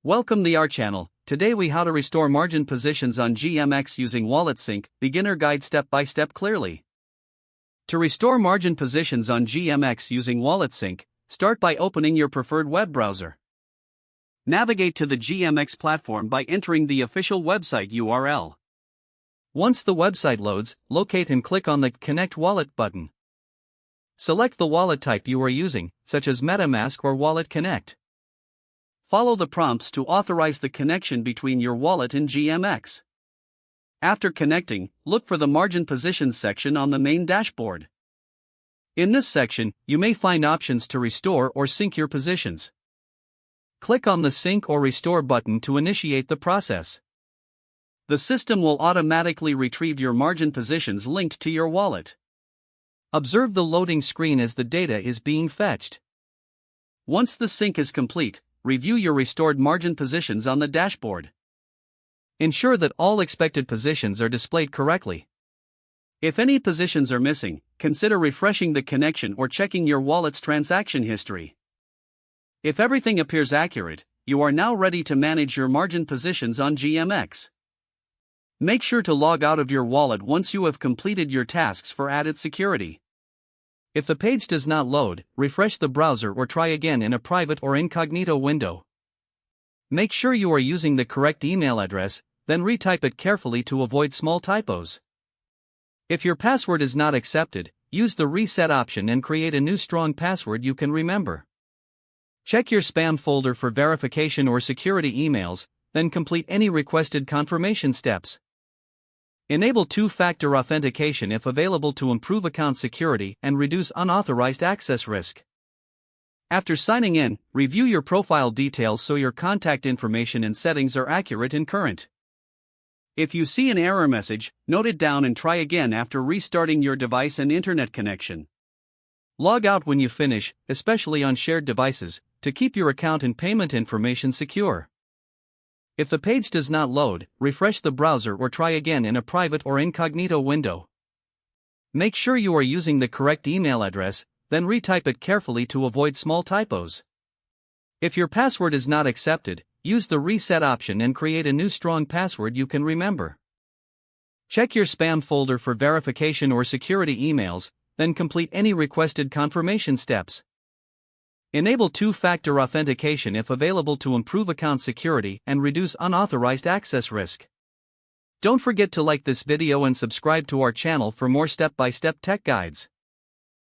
Welcome to our channel. Today we how to restore margin positions on GMX using Wallet Sync, beginner guide step by step clearly. To restore margin positions on GMX using Wallet Sync, start by opening your preferred web browser. Navigate to the GMX platform by entering the official website URL. Once the website loads, locate and click on the Connect Wallet button. Select the wallet type you are using, such as MetaMask or Wallet Connect. Follow the prompts to authorize the connection between your wallet and GMX. After connecting, look for the Margin Positions section on the main dashboard. In this section, you may find options to restore or sync your positions. Click on the Sync or Restore button to initiate the process. The system will automatically retrieve your margin positions linked to your wallet. Observe the loading screen as the data is being fetched. Once the sync is complete, review your restored margin positions on the dashboard. Ensure that all expected positions are displayed correctly. If any positions are missing, consider refreshing the connection or checking your wallet's transaction history. If everything appears accurate, you are now ready to manage your margin positions on GMX. Make sure to log out of your wallet once you have completed your tasks for added security. If the page does not load, refresh the browser or try again in a private or incognito window. Make sure you are using the correct email address, then retype it carefully to avoid small typos. If your password is not accepted, use the reset option and create a new strong password you can remember. Check your spam folder for verification or security emails, then complete any requested confirmation steps. Enable two-factor authentication if available to improve account security and reduce unauthorized access risk. After signing in, review your profile details so your contact information and settings are accurate and current. If you see an error message, note it down and try again after restarting your device and internet connection. Log out when you finish, especially on shared devices, to keep your account and payment information secure. If the page does not load, refresh the browser or try again in a private or incognito window. Make sure you are using the correct email address, then retype it carefully to avoid small typos. If your password is not accepted, use the reset option and create a new strong password you can remember. Check your spam folder for verification or security emails, then complete any requested confirmation steps. Enable two-factor authentication if available to improve account security and reduce unauthorized access risk. Don't forget to like this video and subscribe to our channel for more step-by-step tech guides.